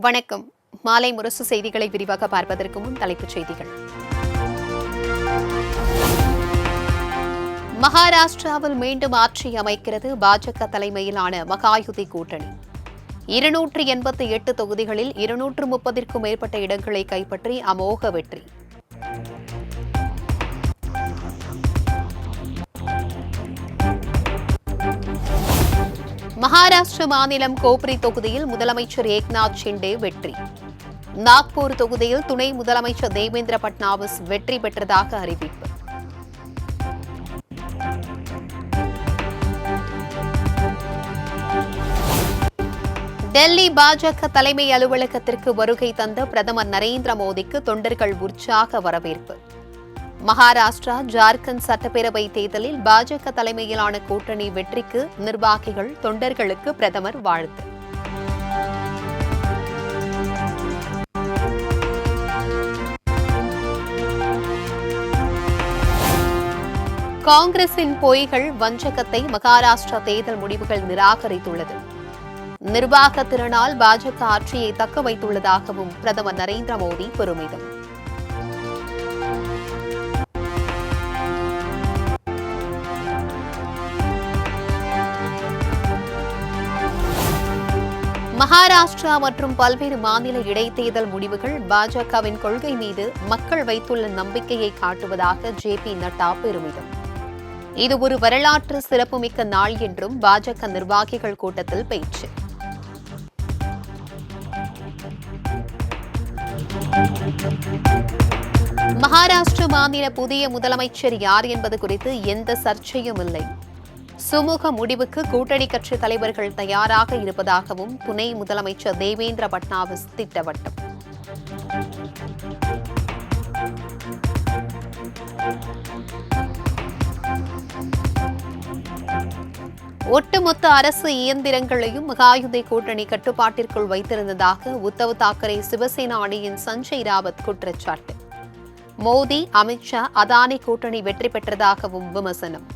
வணக்கம். மாலை முரசு செய்திகளை விரிவாக பார்ப்பதற்கு முன் தலைப்புச் செய்திகள். மகாராஷ்டிராவில் மீண்டும் ஆட்சி அமைக்கிறது பாஜக தலைமையிலான மகாயுதி கூட்டணி. 288 தொகுதிகளில் 230க்கும் மேற்பட்ட இடங்களை கைப்பற்றி அமோக வெற்றி. மகாராஷ்டிர மாநிலம் கோப்ரி தொகுதியில் முதலமைச்சர் ஏக்நாத் ஷிண்டே வெற்றி. நாக்பூர் தொகுதியில் துணை முதலமைச்சர் தேவேந்திர பட்னாவிஸ் வெற்றி பெற்றதாக அறிவிப்பு. டெல்லி பாஜக தலைமை அலுவலகத்திற்கு வருகை தந்த பிரதமர் நரேந்திர மோடிக்கு தொண்டர்கள் உற்சாக வரவேற்பு. மகாராஷ்டிரா, ஜார்க்கண்ட் சட்டப்பேரவை தேர்தலில் பாஜக தலைமையிலான கூட்டணி வெற்றிக்கு நிர்வாகிகள், தொண்டர்களுக்கு பிரதமர் வாழ்த்து. காங்கிரசின் பொய்கள், வஞ்சகத்தை மகாராஷ்டிரா தேர்தல் முடிவுகள் நிராகரித்துள்ளது. நிர்வாக திறனால் பாஜக ஆட்சியை தக்க வைத்துள்ளதாகவும் பிரதமர் நரேந்திர மோடி பெருமிதம். மகாராஷ்டிரா மற்றும் பல்வேறு மாநில இடைத்தேர்தல் முடிவுகள் பாஜகவின் கொள்கை மீது மக்கள் வைத்துள்ள நம்பிக்கையை காட்டுவதாக ஜே.பி. நட்டா பெருமிதம். இது ஒரு வரலாற்று சிறப்புமிக்க நாள் என்றும் பாஜக நிர்வாகிகள் கூட்டத்தில் பேச்சு. மகாராஷ்டிர மாநில புதிய முதலமைச்சர் யார் என்பது குறித்து எந்த சர்ச்சையும் இல்லை. சுமூக முடிவுக்கு கூட்டணி கட்சி தலைவர்கள் தயாராக இருப்பதாகவும் துணை முதலமைச்சர் தேவேந்திர பட்னாவிஸ் திட்டவட்டம். ஒட்டுமொத்த அரசு இயந்திரங்களையும் மகாயுதி கூட்டணி கட்டுப்பாட்டிற்குள் வைத்திருந்ததாக உத்தவ் தாக்கரே சிவசேனா அணியின் சஞ்சய் ராவத் குற்றச்சாட்டு. மோடி, அமித்ஷா, அதானி கூட்டணி வெற்றி பெற்றதாகவும் விமர்சனம்.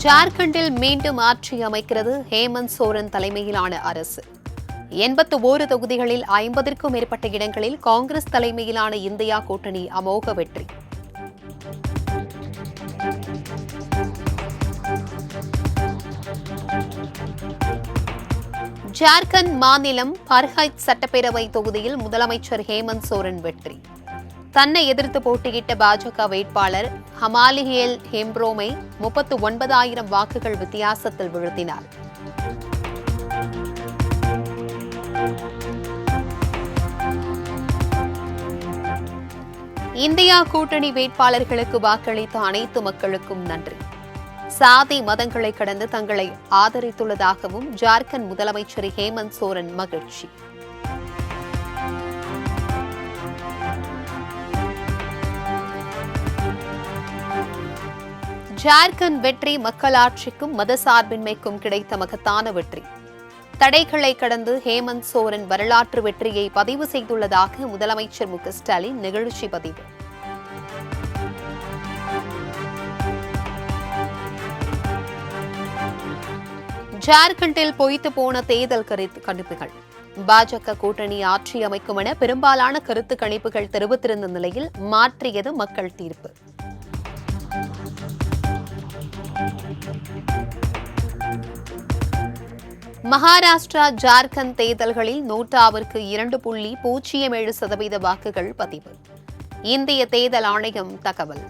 ஜார்க்கண்டில் மீண்டும் ஆட்சி அமைக்கிறது ஹேமந்த் சோரன் தலைமையிலான அரசு. 81 தொகுதிகளில் 50க்கும் மேற்பட்ட இடங்களில் காங்கிரஸ் தலைமையிலான இந்தியா கூட்டணி அமோக வெற்றி. ஜார்க்கண்ட் மாநிலம் பர்ஹைத் சட்டப்பேரவை தொகுதியில் முதலமைச்சர் ஹேமந்த் சோரன் வெற்றி. தன்னை எதிர்த்து போட்டியிட்ட பாஜக வேட்பாளர் ஹமாலிஹேல் ஹெம்ப்ரோமை 39,000 வாக்குகள் வித்தியாசத்தில் வீழ்த்தினார். இந்தியா கூட்டணி வேட்பாளர்களுக்கு வாக்களித்த அனைத்து மக்களுக்கும் நன்றி. சாதி மதங்களை கடந்து தங்களை ஆதரித்துள்ளதாகவும் ஜார்க்கண்ட் முதலமைச்சர் ஹேமந்த் சோரன் மகிழ்ச்சி. ஜார்க்கண்ட் வெற்றி மக்களாட்சிக்கும் மதசார்பின்மைக்கும் கிடைத்த மகத்தான வெற்றி. தடைகளை கடந்து ஹேமந்த் சோரன் வரலாற்று வெற்றியை பதிவு செய்துள்ளதாக முதலமைச்சர் மு.க.ஸ்டாலின் நிகழ்ச்சி பதிவு. ஜார்க்கண்டில் பொய்த்து போன தேர்தல் கணிப்புகள். பாஜக கூட்டணி ஆட்சி அமைக்கும் என பெரும்பாலான கருத்து கணிப்புகள் தெரிவித்திருந்த நிலையில் மாற்றியது மக்கள் தீர்ப்பு. மகாராஷ்டிரா, ஜார்க்கண்ட் தேர்தல்களில் நோட்டாவிற்கு 2.07% வாக்குகள் பதிவு. இந்திய தேர்தல் ஆணையம் தகவல்.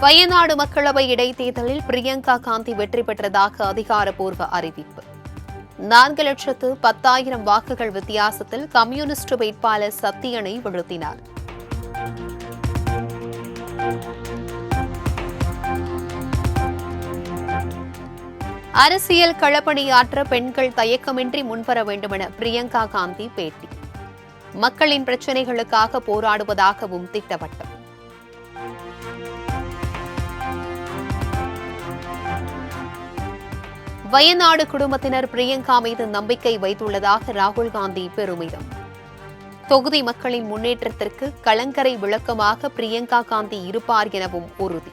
வயநாடு மக்களவை இடைத்தேர்தலில் பிரியங்கா காந்தி வெற்றி பெற்றதாக அதிகாரப்பூர்வ அறிவிப்பு. 4,10,000 வாக்குகள் வித்தியாசத்தில் கம்யூனிஸ்ட் வேட்பாளர் சத்தியனை வீழ்த்தினார். அரசியல் களப்பணியாற்ற பெண்கள் தயக்கமின்றி முன்வர வேண்டுமென பிரியங்கா காந்தி பேட்டி. மக்களின் பிரச்சினைகளுக்காக போராடுவதாகவும் திட்டவட்டம். வயநாடு குடும்பத்தினர் பிரியங்கா மீது நம்பிக்கை வைத்துள்ளதாக ராகுல் காந்தி பெருமிதம். தொகுதி மக்களின் முன்னேற்றத்திற்கு கலங்கரை விளக்கமாக பிரியங்கா காந்தி இருப்பார் எனவும் உறுதி.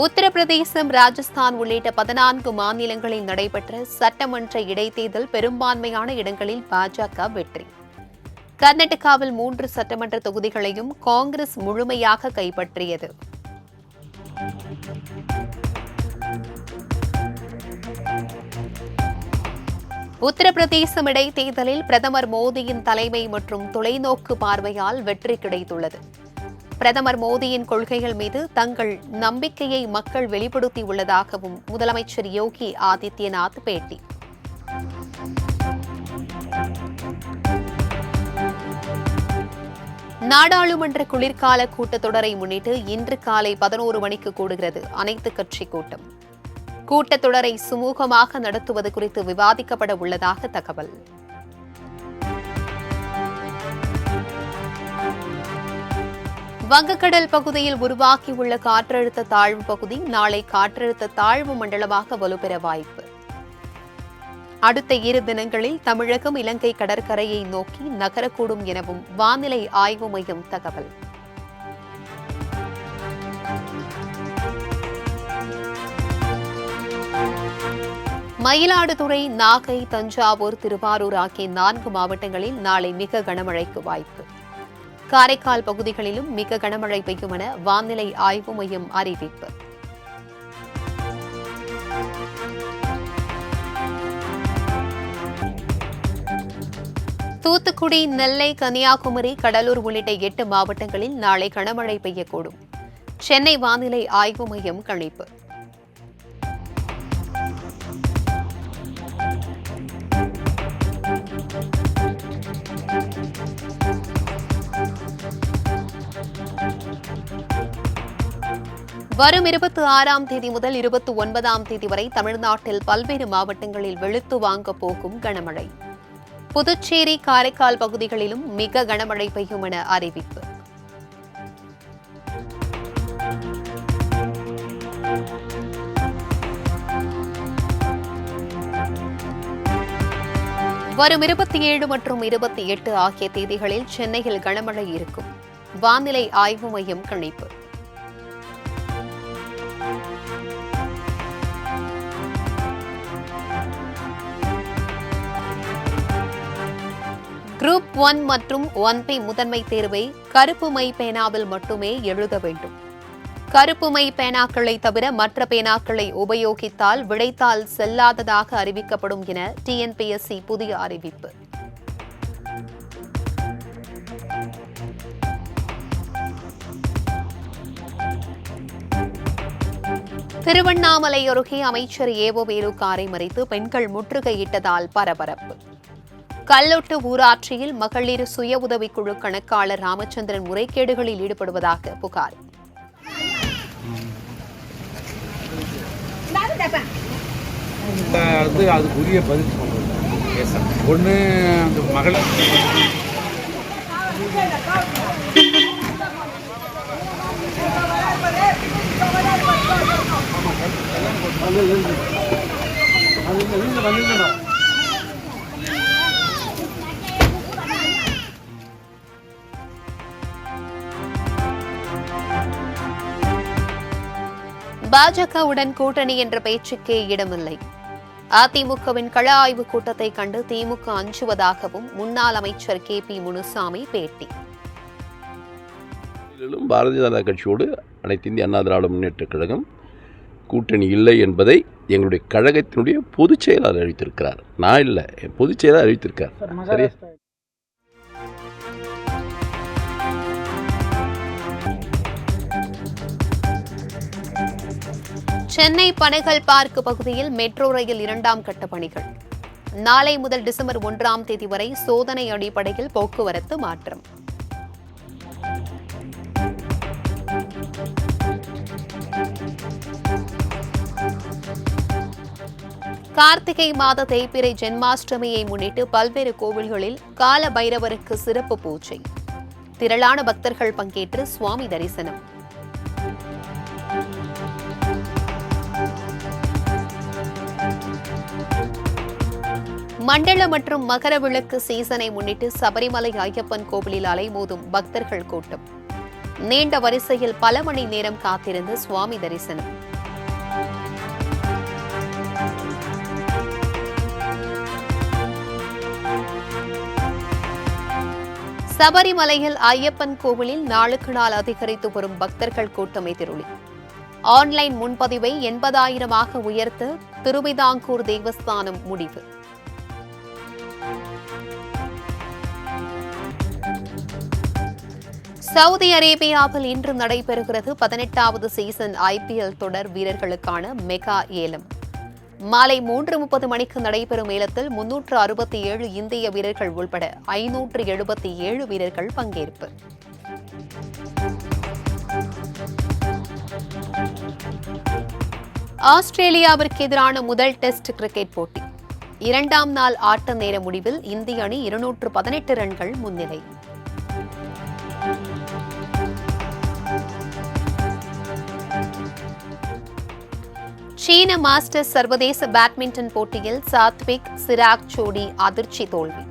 உத்தரப்பிரதேசம், ராஜஸ்தான் உள்ளிட்ட 14 மாநிலங்களில் நடைபெற்ற சட்டமன்ற இடைத்தேர்தல் பெரும்பான்மையான இடங்களில் பாஜக வெற்றி. கர்நாடகாவில் 3 சட்டமன்ற தொகுதிகளையும் காங்கிரஸ் முழுமையாக கைப்பற்றியது. உத்தரப்பிரதேசம் இடைத்தேர்தலில் பிரதமர் மோடியின் தலைமை மற்றும் தொலைநோக்கு பார்வையால் வெற்றி கிடைத்துள்ளது. பிரதமர் மோடியின் கொள்கைகள் மீது தங்கள் நம்பிக்கையை மக்கள் வெளிப்படுத்தியுள்ளதாகவும் முதலமைச்சர் யோகி ஆதித்யநாத் பேட்டி. நாடாளுமன்ற குளிர்கால கூட்டத்தொடரை முன்னிட்டு இன்று காலை 11 மணிக்கு கூடுகிறது அனைத்துக் கட்சி கூட்டம். கூட்டத்தொடரை சுமூகமாக நடத்துவது குறித்து விவாதிக்கப்பட உள்ளதாக தகவல். வங்கக்கடல் பகுதியில் உருவாக்கியுள்ள காற்றழுத்த தாழ்வு பகுதி நாளை காற்றழுத்த தாழ்வு மண்டலமாக வலுப்பெற வாய்ப்பு. அடுத்த 2 தினங்களில் தமிழகம், இலங்கை கடற்கரையை நோக்கி நகரக்கூடும் எனவும் வானிலை ஆய்வு மையம் தகவல். மயிலாடுதுறை, நாகை, தஞ்சாவூர், திருவாரூர் ஆகிய 4 மாவட்டங்களில் நாளை மிக கனமழைக்கு வாய்ப்பு. காரைக்கால் பகுதிகளிலும் மிக கனமழை பெய்யும் என வானிலை ஆய்வு மையம் அறிவிப்பு. தூத்துக்குடி, நெல்லை, கன்னியாகுமரி, கடலூர் உள்ளிட்ட 8 மாவட்டங்களில் நாளை கனமழை பெய்யக்கூடும். சென்னை வானிலை ஆய்வு மையம் கணிப்பு. வரும் 26ஆம் தேதி முதல் 29ஆம் தேதி வரை தமிழ்நாட்டில் பல்வேறு மாவட்டங்களில் வெளுத்து வாங்கப் போகும் கனமழை. புதுச்சேரி, காரைக்கால் பகுதிகளிலும் மிக கனமழை பெய்யும் என அறிவிப்பு. வரும் 27 மற்றும் 28 ஆகிய தேதிகளில் சென்னையில் கனமழை இருக்கும். வானிலை ஆய்வு மையம் கணிப்பு. குரூப் 1 மற்றும் 1B முதன்மை தேர்வை கருப்பு மை பேனாவில் மட்டுமே எழுத வேண்டும். கருப்பு மை பேனாக்களை தவிர மற்ற பேனாக்களை உபயோகித்தால் விடைத்தாள் செல்லாததாக அறிவிக்கப்படும் என TNPSC புதிய அறிவிப்பு. திருவண்ணாமலை அருகே அமைச்சர் ஏவோ வேலு காரை மறித்து பெண்கள் முற்றுகையிட்டதால் பரபரப்பு. கல்லொட்டு ஊராட்சியில் மகளிர் சுய உதவிக்குழு கணக்காளர் ராமச்சந்திரன் முறைகேடுகளில் ஈடுபடுவதாக புகார். அதுக்குரிய பதில் ஒன்று அந்த மகளிர் பாஜகவுடன் கூட்டணி என்ற பேச்சுக்கே இடமில்லை. அதிமுகவின் கள ஆய்வு கூட்டத்தை கண்டு திமுக அஞ்சுவதாகவும் முன்னாள் அமைச்சர் KP முனுசாமி பேட்டி. பாரதிய ஜனதா கட்சியோடு அனைத்து இந்திய அண்ணா திராவிட முன்னேற்றக் கழகம் கூட்டணி இல்லை என்பதை எங்களுடைய கழகத்தினுடைய பொதுச் செயலாளர் அறிவித்திருக்கிறார். நான் இல்லை, பொதுச் செயலாளர் அறிவித்திருக்கார். சரி. சென்னை பனைகள் பார்க் பகுதியில் மெட்ரோ ரயில் 2ஆம் கட்ட பணிகள். நாளை முதல் டிசம்பர் 1ஆம் தேதி வரை சோதனை அடிப்படையில் போக்குவரத்து மாற்றம். கார்த்திகை மாத தேய்பிறை ஜென்மாஷ்டமியை முன்னிட்டு பல்வேறு கோவில்களில் கால பைரவருக்கு சிறப்பு பூஜை. திரளான பக்தர்கள் பங்கேற்று சுவாமி தரிசனம். மண்டல மற்றும் மகர விளக்கு சீசனை முன்னிட்டு சபரிமலை ஐயப்பன் கோவிலில் அலைமோதும் பக்தர்கள் கூட்டம். நீண்ட வரிசையில் பல மணி நேரம் காத்திருந்து சுவாமி தரிசனம். சபரிமலையில் ஐயப்பன் கோவிலில் நாளுக்கு நாள் அதிகரித்து வரும் பக்தர்கள் கூட்டம் எதிரொலி. ஆன்லைன் முன்பதிவை 80,000 உயர்த்த திருவிதாங்கூர் தேவஸ்தானம் முடிவு. சவுதி அரேபியாவில் இன்று நடைபெறுகிறது 18வது சீசன் IPL தொடர் வீரர்களுக்கான மெகா ஏலம். மாலை 3:30 மணிக்கு நடைபெறும் ஏலத்தில் 367 இந்திய வீரர்கள் உள்பட 577 வீரர்கள் பங்கேற்பு. ஆஸ்திரேலியாவிற்கு எதிரான முதல் டெஸ்ட் கிரிக்கெட் போட்டி. 2ஆம் நாள் ஆட்ட நேர முடிவில் இந்திய அணி 218 ரன்கள் முன்னிலை. சீன மாஸ்டர்ஸ் சர்வதேச பேட்மிண்டன் போட்டியில் சாத்விக் சிராக் ஜோடி அதிர்ச்சி தோல்வி.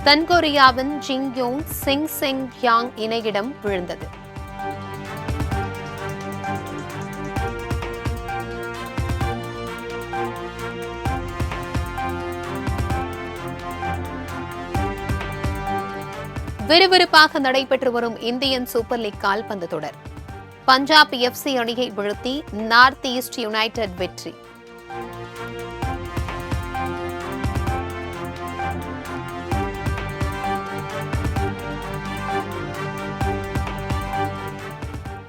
தென்கொரியாவின் ஜிங்யோங் சிங் செங் யாங் இணையிடம் விழுந்தது. விறுவிறுப்பாக நடைபெற்று வரும் இந்தியன் சூப்பர் லீக் கால்பந்து தொடர். பஞ்சாப் FC அணியை வீழ்த்தி நார்த் ஈஸ்ட் யுனைடெட் வெற்றி.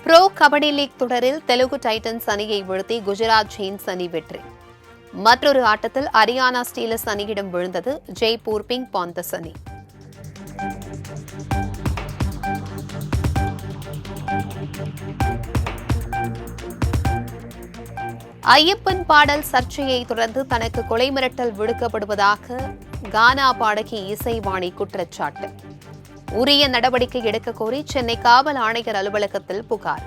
ப்ரோ கபடி லீக் தொடரில் தெலுங்கு டைட்டன்ஸ் அணியை வீழ்த்தி குஜராத் ஜெயின்ஸ் அணி வெற்றி. மற்றொரு ஆட்டத்தில் ஹரியானா ஸ்டீலர்ஸ் அணியிடம் விழுந்தது ஜெய்ப்பூர் பிங்க் பாந்தர்ஸ் அணி. ஐயப்பன் பாடல் சர்ச்சையை தொடர்ந்து தனக்கு கொலை மிரட்டல் விடுக்கப்படுவதாக கானா பாடகி இசைவாணி குற்றச்சாட்டு. உரிய நடவடிக்கை எடுக்க கோரி சென்னை காவல் ஆணையர் அலுவலகத்தில் புகார்.